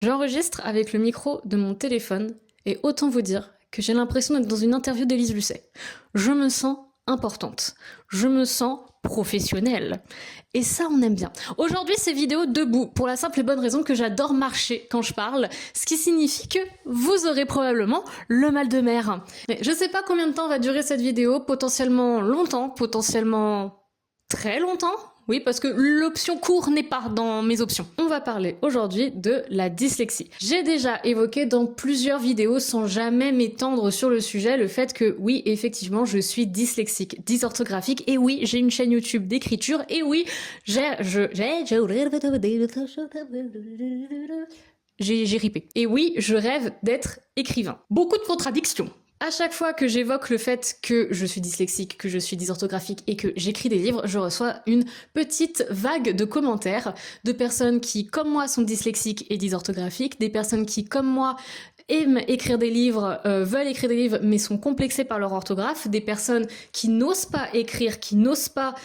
J'enregistre avec le micro de mon téléphone et autant vous dire que j'ai l'impression d'être dans une interview d'Élise Lucet. Je me sens importante, je me sens professionnelle. Et ça, on aime bien. Aujourd'hui, c'est vidéo debout, pour la simple et bonne raison que j'adore marcher quand je parle, ce qui signifie que vous aurez probablement le mal de mer. Mais je sais pas combien de temps va durer cette vidéo, potentiellement longtemps, potentiellement très longtemps. Oui, parce que l'option court n'est pas dans mes options. On va parler aujourd'hui de la dyslexie. J'ai déjà évoqué dans plusieurs vidéos, sans jamais m'étendre sur le sujet, le fait que oui, effectivement, je suis dyslexique, dysorthographique, et oui, j'ai une chaîne YouTube d'écriture, et oui, j'ai ripé. Et oui, je rêve d'être écrivain. Beaucoup de contradictions. À chaque fois que j'évoque le fait que je suis dyslexique, que je suis dysorthographique et que j'écris des livres, je reçois une petite vague de commentaires de personnes qui, comme moi, sont dyslexiques et dysorthographiques, des personnes qui, comme moi, aiment écrire des livres, veulent écrire des livres, mais sont complexées par leur orthographe, des personnes qui n'osent pas écrire, qui n'osent pas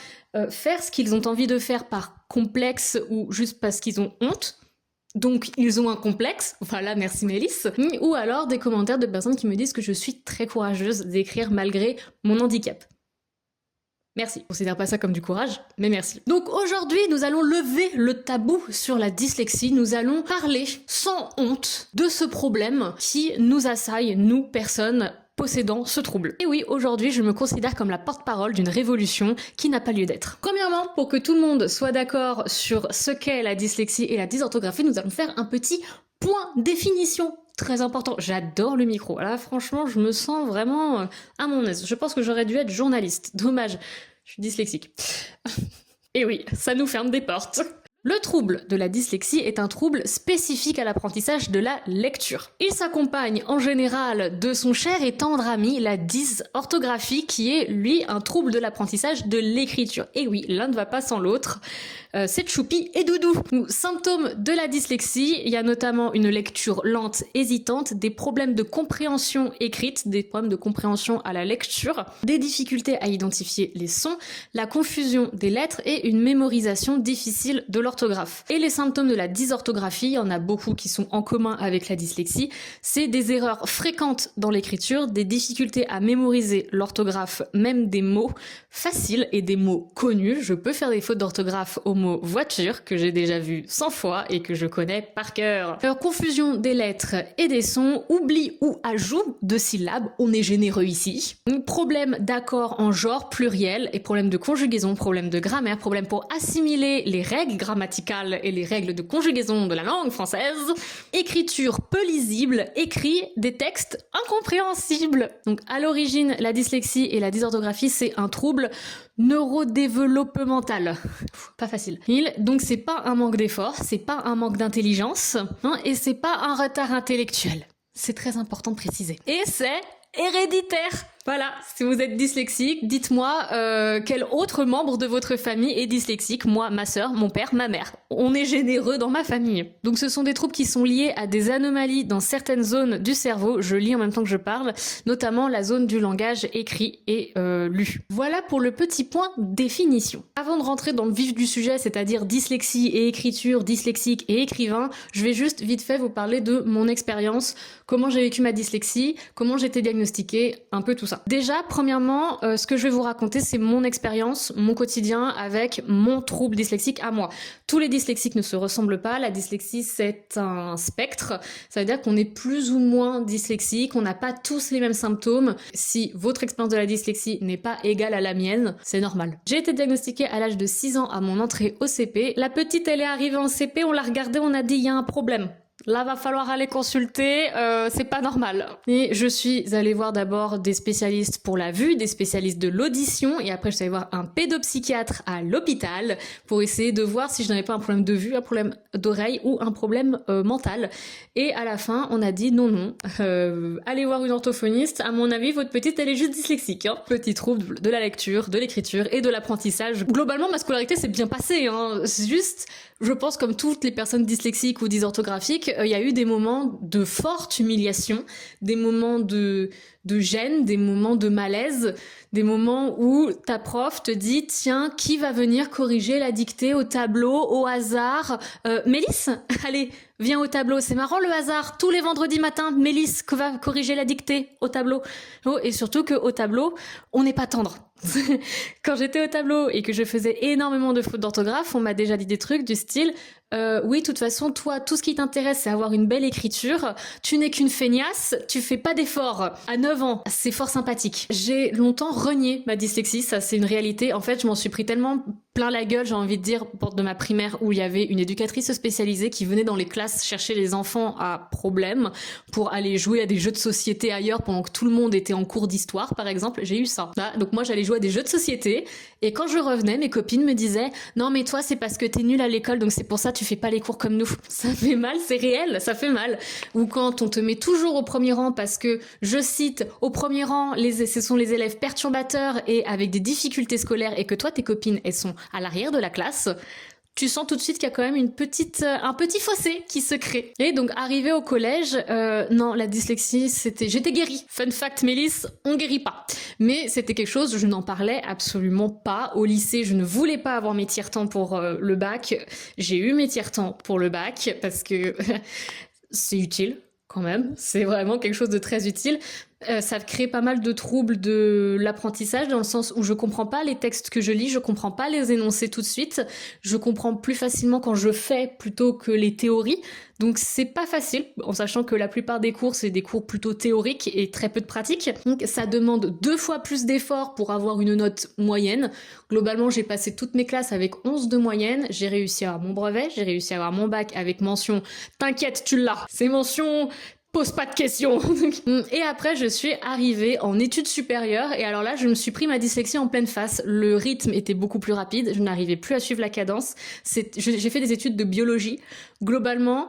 faire ce qu'ils ont envie de faire par complexe ou juste parce qu'ils ont honte. Donc ils ont un complexe, voilà, merci Mélisse, ou alors des commentaires de personnes qui me disent que je suis très courageuse d'écrire malgré mon handicap. Merci, je considère pas ça comme du courage, mais merci. Donc aujourd'hui, nous allons lever le tabou sur la dyslexie, nous allons parler sans honte de ce problème qui nous assaille, nous, personnes possédant ce trouble. Et oui, aujourd'hui, je me considère comme la porte-parole d'une révolution qui n'a pas lieu d'être. Premièrement, pour que tout le monde soit d'accord sur ce qu'est la dyslexie et la dysorthographie, nous allons faire un petit point définition. Très important, j'adore le micro. Là, franchement, je me sens vraiment à mon aise. Je pense que j'aurais dû être journaliste. Dommage, je suis dyslexique. Et oui, ça nous ferme des portes. Le trouble de la dyslexie est un trouble spécifique à l'apprentissage de la lecture. Il s'accompagne en général de son cher et tendre ami, la dysorthographie, qui est, lui, un trouble de l'apprentissage de l'écriture. Et oui, l'un ne va pas sans l'autre. C'est Choupi et Doudou. Symptômes de la dyslexie, il y a notamment une lecture lente, hésitante, des problèmes de compréhension écrite, des problèmes de compréhension à la lecture, des difficultés à identifier les sons, la confusion des lettres et une mémorisation difficile de l'orthographe. Et les symptômes de la dysorthographie, il y en a beaucoup qui sont en commun avec la dyslexie, c'est des erreurs fréquentes dans l'écriture, des difficultés à mémoriser l'orthographe, même des mots faciles et des mots connus. Je peux faire des fautes d'orthographe au mot voiture, que j'ai déjà vu 100 fois et que je connais par cœur. Confusion des lettres et des sons, oubli ou ajout de syllabes, on est généreux ici. Problème d'accord en genre pluriel et problème de conjugaison, problème de grammaire, problème pour assimiler les règles grammaticales et les règles de conjugaison de la langue française. Écriture peu lisible, écrit des textes incompréhensibles. Donc à l'origine, la dyslexie et la dysorthographie, c'est un trouble neurodéveloppemental. Pas facile. Donc c'est pas un manque d'effort, c'est pas un manque d'intelligence, hein, et c'est pas un retard intellectuel. C'est très important de préciser. Et c'est héréditaire. Voilà, si vous êtes dyslexique, dites-moi quel autre membre de votre famille est dyslexique. Moi, ma sœur, mon père, ma mère. On est généreux dans ma famille. Donc ce sont des troubles qui sont liés à des anomalies dans certaines zones du cerveau, je lis en même temps que je parle, notamment la zone du langage écrit et lu. Voilà pour le petit point définition. Avant de rentrer dans le vif du sujet, c'est-à-dire dyslexie et écriture, dyslexique et écrivain, je vais juste vite fait vous parler de mon expérience, comment j'ai vécu ma dyslexie, comment j'ai été diagnostiquée, un peu tout ça. Déjà, premièrement, ce que je vais vous raconter, c'est mon expérience, mon quotidien avec mon trouble dyslexique à moi. Tous les dyslexiques ne se ressemblent pas. La dyslexie, c'est un spectre. Ça veut dire qu'on est plus ou moins dyslexique, on n'a pas tous les mêmes symptômes. Si votre expérience de la dyslexie n'est pas égale à la mienne, c'est normal. J'ai été diagnostiquée à l'âge de 6 ans à mon entrée au CP. La petite, elle est arrivée en CP, on l'a regardée, on a dit, il y a un problème. Là, va falloir aller consulter, c'est pas normal. Et je suis allée voir d'abord des spécialistes pour la vue, des spécialistes de l'audition, et après je suis allée voir un pédopsychiatre à l'hôpital pour essayer de voir si je n'avais pas un problème de vue, un problème d'oreille ou un problème mental. Et à la fin, on a dit non, allez voir une orthophoniste, à mon avis, votre petite, elle est juste dyslexique. Hein. Petit trouble de la lecture, de l'écriture et de l'apprentissage. Globalement, ma scolarité s'est bien passée, hein. C'est juste, je pense, comme toutes les personnes dyslexiques ou dysorthographiques, il y a eu des moments de forte humiliation, des moments de de gêne, des moments de malaise, des moments où ta prof te dit tiens, qui va venir corriger la dictée au tableau au hasard, Mélisse, allez, viens au tableau. C'est marrant le hasard, tous les vendredis matins, Mélisse va corriger la dictée au tableau. Et surtout qu'au tableau, on n'est pas tendre. Quand j'étais au tableau et que je faisais énormément de fautes d'orthographe, on m'a déjà dit des trucs du style oui, de toute façon, toi, tout ce qui t'intéresse, c'est avoir une belle écriture. Tu n'es qu'une feignasse, tu fais pas d'efforts. À 9 ans, c'est fort sympathique. J'ai longtemps renié ma dyslexie, ça c'est une réalité. En fait, je m'en suis pris tellement plein la gueule, j'ai envie de dire, de ma primaire, où il y avait une éducatrice spécialisée qui venait dans les classes chercher les enfants à problème pour aller jouer à des jeux de société ailleurs pendant que tout le monde était en cours d'histoire, par exemple. J'ai eu ça. Là, donc moi, j'allais jouer à des jeux de société et quand je revenais, mes copines me disaient « Non mais toi, c'est parce que t'es nulle à l'école, donc c'est pour ça tu fais pas les cours comme nous. » Ça fait mal, c'est réel, ça fait mal. Ou quand on te met toujours au premier rang parce que, je cite, au premier rang, ce sont les élèves perturbateurs et avec des difficultés scolaires et que toi, tes copines, elles sont à l'arrière de la classe, tu sens tout de suite qu'il y a quand même un petit fossé qui se crée. Et donc, arrivé au collège, non, la dyslexie, j'étais guérie. Fun fact, Mélisse, on guérit pas. Mais c'était quelque chose, je n'en parlais absolument pas. Au lycée, je ne voulais pas avoir mes tiers-temps pour le bac. J'ai eu mes tiers-temps pour le bac parce que c'est utile. Quand même, c'est vraiment quelque chose de très utile. Ça crée pas mal de troubles de l'apprentissage dans le sens où je comprends pas les textes que je lis, je comprends pas les énoncés tout de suite, je comprends plus facilement quand je fais plutôt que les théories, donc c'est pas facile, en sachant que la plupart des cours c'est des cours plutôt théoriques et très peu de pratique, donc ça demande 2 fois plus d'efforts pour avoir une note moyenne. Globalement j'ai passé toutes mes classes avec 11 de moyenne, j'ai réussi à avoir mon brevet, j'ai réussi à avoir mon bac avec mention « T'inquiète, tu l'as !» C'est mention pose pas de questions. Et après, je suis arrivée en études supérieures et alors là, je me suis pris ma dyslexie en pleine face. Le rythme était beaucoup plus rapide, je n'arrivais plus à suivre la cadence. J'ai fait des études de biologie. Globalement,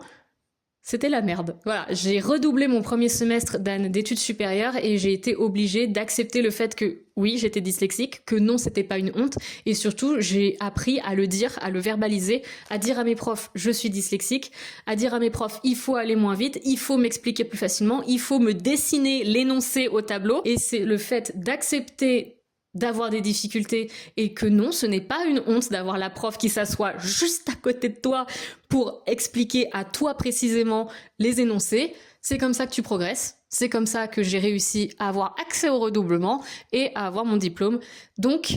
c'était la merde. Voilà, j'ai redoublé mon premier semestre d'études supérieures et j'ai été obligée d'accepter le fait que oui, j'étais dyslexique, que non, c'était pas une honte et surtout, j'ai appris à le dire, à le verbaliser, à dire à mes profs, je suis dyslexique, à dire à mes profs, il faut aller moins vite, il faut m'expliquer plus facilement, il faut me dessiner l'énoncé au tableau et c'est le fait d'accepter d'avoir des difficultés et que non, ce n'est pas une honte d'avoir la prof qui s'assoit juste à côté de toi pour expliquer à toi précisément les énoncés. C'est comme ça que tu progresses. C'est comme ça que j'ai réussi à avoir accès au redoublement et à avoir mon diplôme. Donc,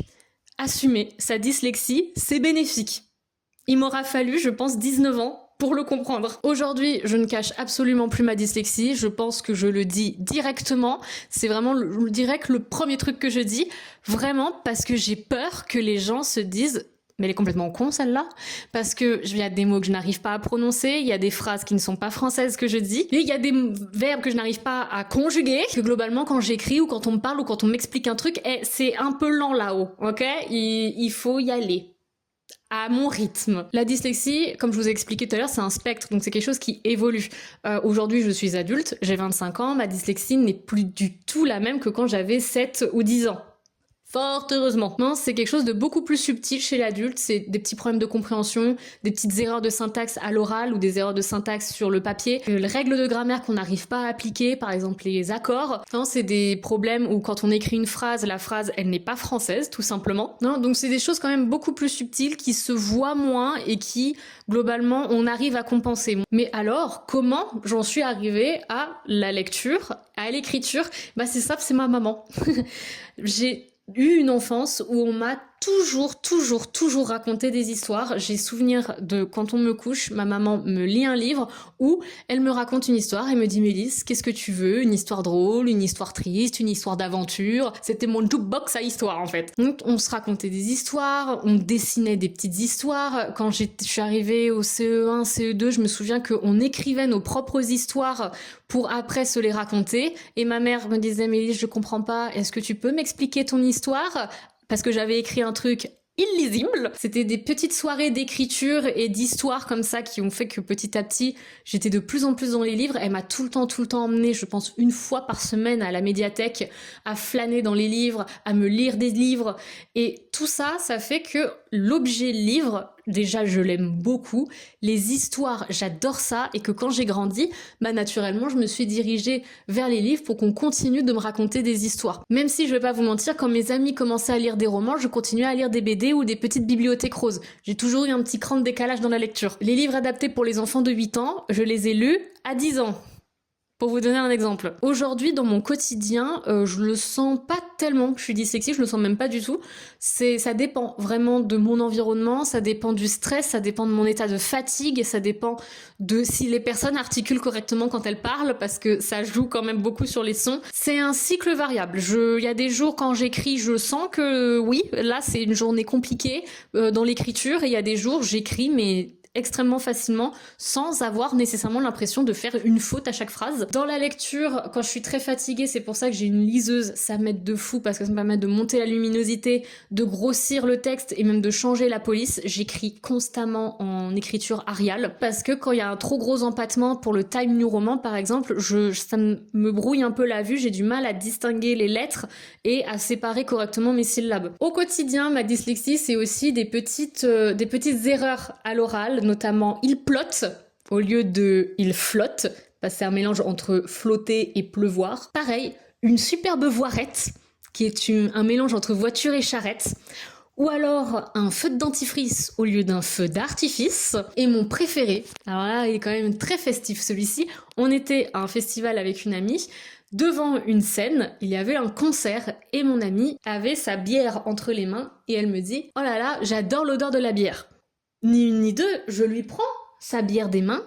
assumer sa dyslexie, c'est bénéfique. Il m'aura fallu, je pense, 19 ans pour le comprendre. Aujourd'hui, je ne cache absolument plus ma dyslexie, je pense que je le dis directement, c'est vraiment, je dirais que le premier truc que je dis, vraiment parce que j'ai peur que les gens se disent mais elle est complètement con celle-là, parce que il y a des mots que je n'arrive pas à prononcer, il y a des phrases qui ne sont pas françaises que je dis, et il y a des verbes que je n'arrive pas à conjuguer, que globalement quand j'écris ou quand on me parle ou quand on m'explique un truc, c'est un peu lent là-haut, ok? Il faut y aller à mon rythme. La dyslexie, comme je vous ai expliqué tout à l'heure, c'est un spectre, donc c'est quelque chose qui évolue. Aujourd'hui, je suis adulte, j'ai 25 ans, ma dyslexie n'est plus du tout la même que quand j'avais 7 ou 10 ans. Fort heureusement. Non, c'est quelque chose de beaucoup plus subtil chez l'adulte, c'est des petits problèmes de compréhension, des petites erreurs de syntaxe à l'oral ou des erreurs de syntaxe sur le papier, les règles de grammaire qu'on n'arrive pas à appliquer, par exemple les accords. Non, c'est des problèmes où quand on écrit une phrase, la phrase elle n'est pas française tout simplement. Non, donc c'est des choses quand même beaucoup plus subtiles qui se voient moins et qui globalement on arrive à compenser. Mais alors, comment j'en suis arrivée à la lecture, à l'écriture? Bah c'est ça, c'est ma maman. J'ai eu une enfance où on m'a toujours raconté des histoires. J'ai souvenir de quand on me couche, ma maman me lit un livre où elle me raconte une histoire et me dit Mélisse, qu'est-ce que tu veux? Une histoire drôle, une histoire triste, une histoire d'aventure. C'était mon jukebox à histoire en fait. Donc on se racontait des histoires, on dessinait des petites histoires. Quand je suis arrivée au CE1, CE2, je me souviens qu'on écrivait nos propres histoires pour après se les raconter. Et ma mère me disait Mélisse, je comprends pas, est-ce que tu peux m'expliquer ton histoire? Parce que j'avais écrit un truc illisible. C'était des petites soirées d'écriture et d'histoire comme ça qui ont fait que petit à petit, j'étais de plus en plus dans les livres. Elle m'a tout le temps emmenée, je pense une fois par semaine à la médiathèque, à flâner dans les livres, à me lire des livres. Et tout ça, ça fait que l'objet livre, déjà je l'aime beaucoup, les histoires, j'adore ça, et que quand j'ai grandi, naturellement je me suis dirigée vers les livres pour qu'on continue de me raconter des histoires. Même si je vais pas vous mentir, quand mes amis commençaient à lire des romans, je continuais à lire des BD ou des petites bibliothèques roses. J'ai toujours eu un petit cran de décalage dans la lecture. Les livres adaptés pour les enfants de 8 ans, je les ai lus à 10 ans. Pour vous donner un exemple. Aujourd'hui, dans mon quotidien, je le sens pas tellement que je suis dyslexique, je le sens même pas du tout. Ça dépend vraiment de mon environnement, ça dépend du stress, ça dépend de mon état de fatigue, ça dépend de si les personnes articulent correctement quand elles parlent, parce que ça joue quand même beaucoup sur les sons. C'est un cycle variable. Il y a des jours quand j'écris, je sens que oui, là c'est une journée compliquée dans l'écriture, et il y a des jours j'écris mais extrêmement facilement sans avoir nécessairement l'impression de faire une faute à chaque phrase. Dans la lecture, quand je suis très fatiguée, c'est pour ça que j'ai une liseuse, ça m'aide de fou parce que ça me permet de monter la luminosité, de grossir le texte et même de changer la police. J'écris constamment en écriture Arial parce que quand il y a un trop gros empattement pour le Time New Roman par exemple, ça me brouille un peu la vue, j'ai du mal à distinguer les lettres et à séparer correctement mes syllabes. Au quotidien, ma dyslexie, c'est aussi des petites erreurs à l'oral, notamment il plotte au lieu de il flotte, parce que c'est un mélange entre flotter et pleuvoir. Pareil, une superbe voirette, qui est un mélange entre voiture et charrette. Ou alors un feu de dentifrice au lieu d'un feu d'artifice. Et mon préféré, alors là il est quand même très festif celui-ci, on était à un festival avec une amie. Devant une scène, il y avait un concert et mon amie avait sa bière entre les mains et elle me dit « Oh là là, j'adore l'odeur de la bière ». Ni une ni deux, je lui prends sa bière des mains,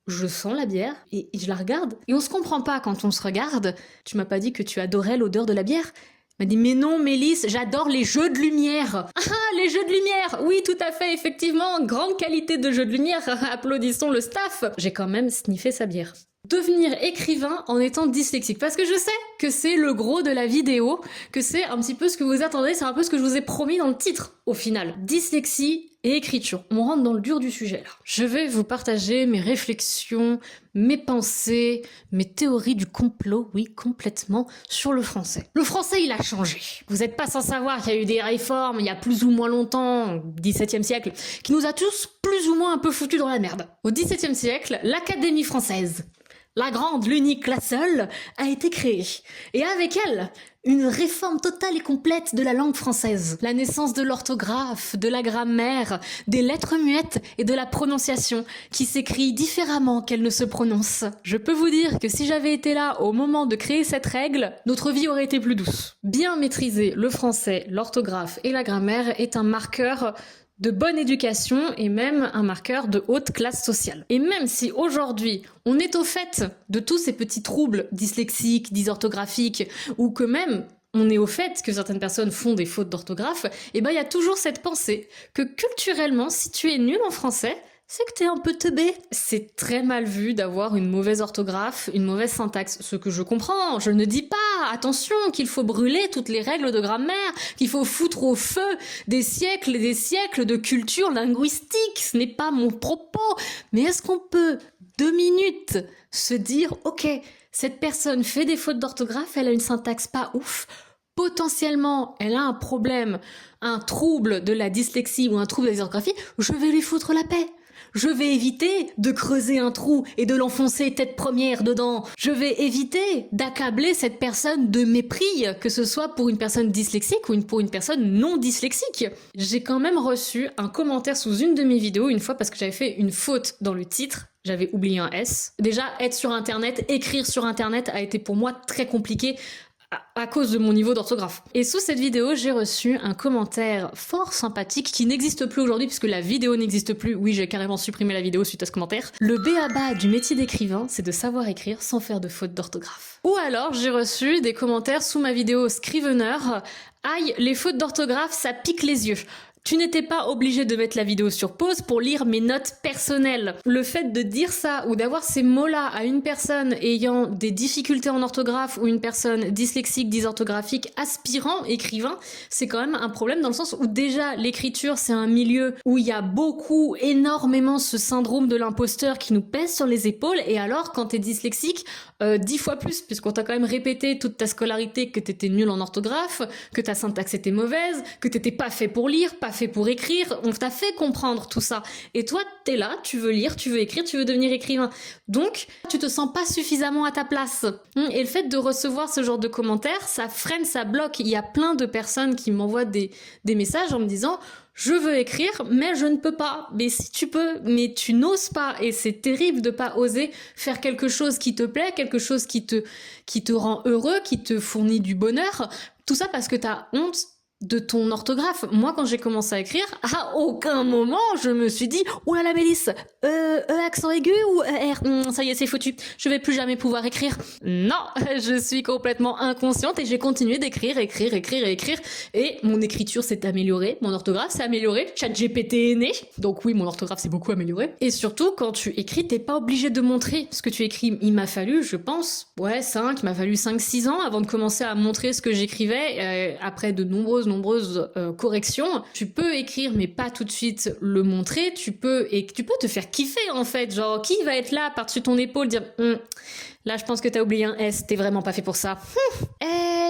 je sens la bière et je la regarde. Et on se comprend pas quand on se regarde. Tu m'as pas dit que tu adorais l'odeur de la bière ? Elle m'a dit « Mais non, Mélisse, j'adore les jeux de lumière !» Ah, les jeux de lumière ! Oui, tout à fait, effectivement, grande qualité de jeux de lumière, applaudissons le staff. J'ai quand même sniffé sa bière. Devenir écrivain en étant dyslexique, parce que je sais que c'est le gros de la vidéo, que c'est un petit peu ce que vous attendez, c'est un peu ce que je vous ai promis dans le titre, au final. Dyslexie et écriture. On rentre dans le dur du sujet, là. Je vais vous partager mes réflexions, mes pensées, mes théories du complot, oui, complètement, sur le français. Le français, il a changé. Vous n'êtes pas sans savoir qu'il y a eu des réformes, il y a plus ou moins longtemps, 17e siècle, qui nous a tous plus ou moins un peu foutus dans la merde. Au 17e siècle, l'Académie française, la grande, l'unique, la seule, a été créée. Et avec elle, une réforme totale et complète de la langue française. La naissance de l'orthographe, de la grammaire, des lettres muettes et de la prononciation, qui s'écrit différemment qu'elle ne se prononce. Je peux vous dire que si j'avais été là au moment de créer cette règle, notre vie aurait été plus douce. Bien maîtriser le français, l'orthographe et la grammaire est un marqueur de bonne éducation et même un marqueur de haute classe sociale. Et même si aujourd'hui on est au fait de tous ces petits troubles dyslexiques, dysorthographiques, ou que même on est au fait que certaines personnes font des fautes d'orthographe, il y a toujours cette pensée que culturellement, si tu es nul en français, c'est que t'es un peu teubé. C'est très mal vu d'avoir une mauvaise orthographe, une mauvaise syntaxe. Ce que je comprends, je ne dis pas, attention, qu'il faut brûler toutes les règles de grammaire, qu'il faut foutre au feu des siècles et des siècles de culture linguistique. Ce n'est pas mon propos. Mais est-ce qu'on peut, 2 minutes, se dire, ok, cette personne fait des fautes d'orthographe, elle a une syntaxe pas ouf, potentiellement, elle a un problème, un trouble de la dyslexie ou un trouble de la dysorthographie, je vais lui foutre la paix. Je vais éviter de creuser un trou et de l'enfoncer tête première dedans. Je vais éviter d'accabler cette personne de mépris, que ce soit pour une personne dyslexique ou pour une personne non dyslexique. J'ai quand même reçu un commentaire sous une de mes vidéos une fois parce que j'avais fait une faute dans le titre. J'avais oublié un S. Déjà, être sur Internet, écrire sur Internet a été pour moi très compliqué à cause de mon niveau d'orthographe. Et sous cette vidéo, j'ai reçu un commentaire fort sympathique qui n'existe plus aujourd'hui puisque la vidéo n'existe plus. Oui, j'ai carrément supprimé la vidéo suite à ce commentaire. Le b.a.-ba du métier d'écrivain, c'est de savoir écrire sans faire de faute d'orthographe. Ou alors, j'ai reçu des commentaires sous ma vidéo Scrivener. Aïe, les fautes d'orthographe, ça pique les yeux. Tu n'étais pas obligé de mettre la vidéo sur pause pour lire mes notes personnelles. Le fait de dire ça ou d'avoir ces mots-là à une personne ayant des difficultés en orthographe ou une personne dyslexique, dysorthographique, aspirant écrivain, c'est quand même un problème dans le sens où déjà l'écriture c'est un milieu où il y a énormément ce syndrome de l'imposteur qui nous pèse sur les épaules et alors quand t'es dyslexique, 10 fois plus puisqu'on t'a quand même répété toute ta scolarité que t'étais nul en orthographe, que ta syntaxe était mauvaise, que t'étais pas fait pour lire, pas pas fait pour écrire, on t'a fait comprendre tout ça. Et toi, t'es là, tu veux lire, tu veux écrire, tu veux devenir écrivain. Donc, tu te sens pas suffisamment à ta place. Et le fait de recevoir ce genre de commentaires, ça freine, ça bloque. Il y a plein de personnes qui m'envoient des messages en me disant « Je veux écrire, mais je ne peux pas. » Mais si tu peux, mais tu n'oses pas. Et c'est terrible de pas oser faire quelque chose qui te plaît, quelque chose qui te rend heureux, qui te fournit du bonheur. Tout ça parce que t'as honte de ton orthographe. Moi, quand j'ai commencé à écrire, à aucun moment, je me suis dit « Oh là là, Mélisse, accent aigu ou R, ça y est, c'est foutu. Je vais plus jamais pouvoir écrire. » Non, je suis complètement inconsciente et j'ai continué d'écrire, écrire. Et mon écriture s'est améliorée, mon orthographe s'est améliorée, ChatGPT est né. Donc oui, mon orthographe s'est beaucoup améliorée. Et surtout, quand tu écris, t'es pas obligé de montrer ce que tu écris. Il m'a fallu, je pense, il m'a fallu 5-6 ans avant de commencer à montrer ce que j'écrivais, après de nombreuses corrections. Tu peux écrire mais pas tout de suite le montrer, tu peux te faire kiffer en fait, genre qui va être là par-dessus ton épaule dire là je pense que t'as oublié un S, t'es vraiment pas fait pour ça.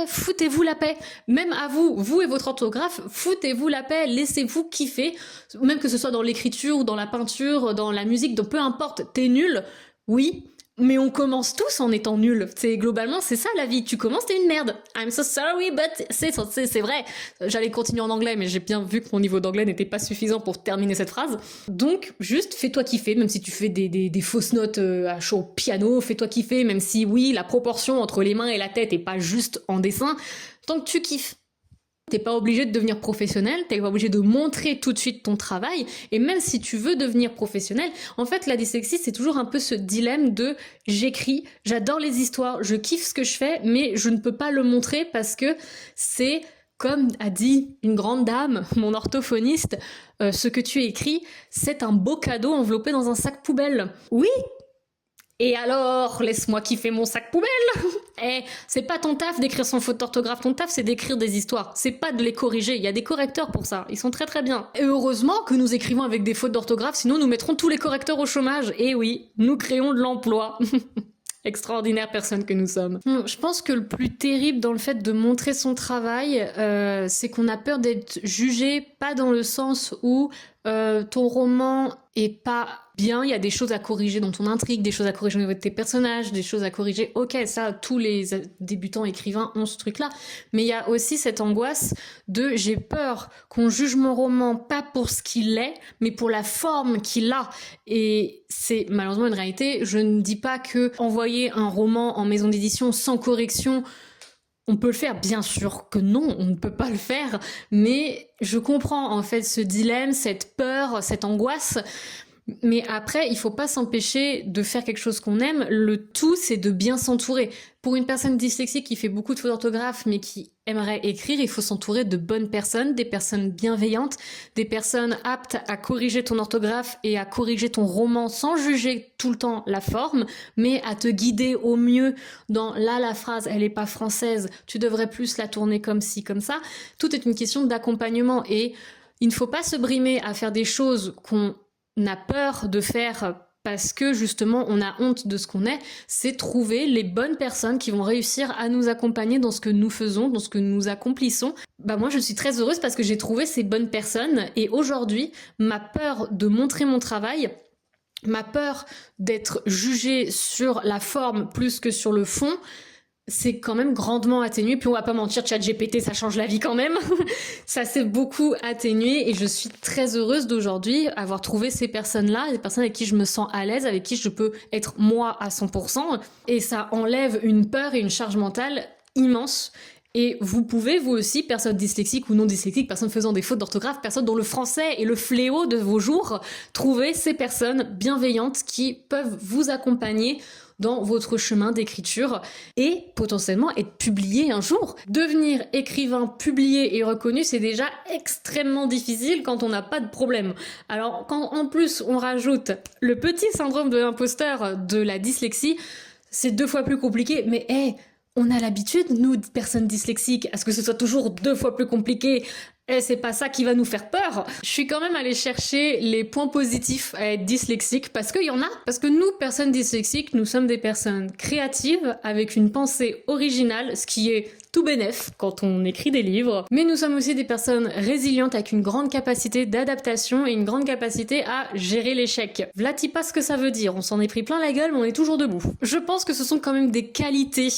Foutez-vous la paix, même à vous et votre orthographe, foutez-vous la paix, laissez-vous kiffer, même que ce soit dans l'écriture ou dans la peinture, dans la musique, donc peu importe, t'es nul, oui. Mais on commence tous en étant nuls. Globalement, c'est ça la vie. Tu commences, t'es une merde. I'm so sorry, but c'est vrai. J'allais continuer en anglais, mais j'ai bien vu que mon niveau d'anglais n'était pas suffisant pour terminer cette phrase. Donc, juste fais-toi kiffer, même si tu fais des fausses notes à chaud au piano, fais-toi kiffer, même si oui, la proportion entre les mains et la tête est pas juste en dessin. Tant que tu kiffes. T'es pas obligé de devenir professionnel, t'es pas obligé de montrer tout de suite ton travail, et même si tu veux devenir professionnel, en fait la dyslexie c'est toujours un peu ce dilemme de j'écris, j'adore les histoires, je kiffe ce que je fais, mais je ne peux pas le montrer parce que c'est, comme a dit une grande dame, mon orthophoniste, ce que tu écris, c'est un beau cadeau enveloppé dans un sac poubelle. Oui. Et alors, laisse-moi kiffer mon sac poubelle. C'est pas ton taf d'écrire sans faute d'orthographe, ton taf c'est d'écrire des histoires, c'est pas de les corriger, il y a des correcteurs pour ça, ils sont très très bien. Et heureusement que nous écrivons avec des fautes d'orthographe, sinon nous mettrons tous les correcteurs au chômage. Et oui, nous créons de l'emploi. Extraordinaire personne que nous sommes. Je pense que le plus terrible dans le fait de montrer son travail, c'est qu'on a peur d'être jugé, pas dans le sens où ton roman est pas bien, il y a des choses à corriger dans ton intrigue, des choses à corriger au niveau de tes personnages, des choses à corriger, ok, ça, tous les débutants écrivains ont ce truc-là, mais il y a aussi cette angoisse de j'ai peur qu'on juge mon roman pas pour ce qu'il est, mais pour la forme qu'il a, et c'est malheureusement une réalité. Je ne dis pas que envoyer un roman en maison d'édition sans correction, on peut le faire, bien sûr que non, on ne peut pas le faire, mais je comprends en fait ce dilemme, cette peur, cette angoisse. Mais après, il faut pas s'empêcher de faire quelque chose qu'on aime. Le tout, c'est de bien s'entourer. Pour une personne dyslexique qui fait beaucoup de fautes d'orthographe, mais qui aimerait écrire, il faut s'entourer de bonnes personnes, des personnes bienveillantes, des personnes aptes à corriger ton orthographe et à corriger ton roman sans juger tout le temps la forme, mais à te guider au mieux dans là, la phrase, elle est pas française, tu devrais plus la tourner comme ci, comme ça. Tout est une question d'accompagnement et il ne faut pas se brimer à faire des choses qu'on a peur de faire parce que justement on a honte de ce qu'on est, c'est trouver les bonnes personnes qui vont réussir à nous accompagner dans ce que nous faisons, dans ce que nous accomplissons. Moi je suis très heureuse parce que j'ai trouvé ces bonnes personnes et aujourd'hui ma peur de montrer mon travail, ma peur d'être jugée sur la forme plus que sur le fond, c'est quand même grandement atténué. Puis on va pas mentir, ChatGPT, ça change la vie quand même. Ça s'est beaucoup atténué et je suis très heureuse d'aujourd'hui avoir trouvé ces personnes-là, des personnes avec qui je me sens à l'aise, avec qui je peux être moi à 100%. Et ça enlève une peur et une charge mentale immense. Et vous pouvez, vous aussi, personne dyslexique ou non dyslexique, personne faisant des fautes d'orthographe, personne dont le français est le fléau de vos jours, trouver ces personnes bienveillantes qui peuvent vous accompagner dans votre chemin d'écriture et potentiellement être publié un jour. Devenir écrivain publié et reconnu, c'est déjà extrêmement difficile quand on n'a pas de problème. Alors quand en plus on rajoute le petit syndrome de l'imposteur de la dyslexie, c'est 2 fois plus compliqué, mais on a l'habitude, nous, personnes dyslexiques, à ce que ce soit toujours 2 fois plus compliqué. Et c'est pas ça qui va nous faire peur. Je suis quand même allée chercher les points positifs à être dyslexique, parce qu'il y en a. Parce que nous, personnes dyslexiques, nous sommes des personnes créatives, avec une pensée originale, ce qui est tout bénef quand on écrit des livres. Mais nous sommes aussi des personnes résilientes avec une grande capacité d'adaptation et une grande capacité à gérer l'échec. Vlati pas ce que ça veut dire, on s'en est pris plein la gueule mais on est toujours debout. Je pense que ce sont quand même des qualités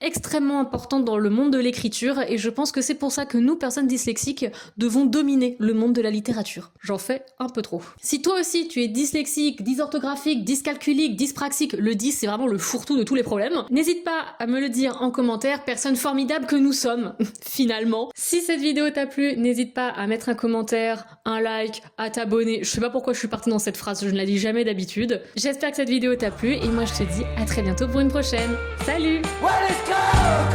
extrêmement importante dans le monde de l'écriture et je pense que c'est pour ça que nous, personnes dyslexiques, devons dominer le monde de la littérature. J'en fais un peu trop. Si toi aussi tu es dyslexique, dysorthographique, dyscalculique, dyspraxique, le 10 c'est vraiment le fourre-tout de tous les problèmes, n'hésite pas à me le dire en commentaire, personne formidable que nous sommes, finalement. Si cette vidéo t'a plu, n'hésite pas à mettre un commentaire, un like, à t'abonner. Je sais pas pourquoi je suis partie dans cette phrase, je ne la dis jamais d'habitude. J'espère que cette vidéo t'a plu et moi je te dis à très bientôt pour une prochaine. Salut! Go!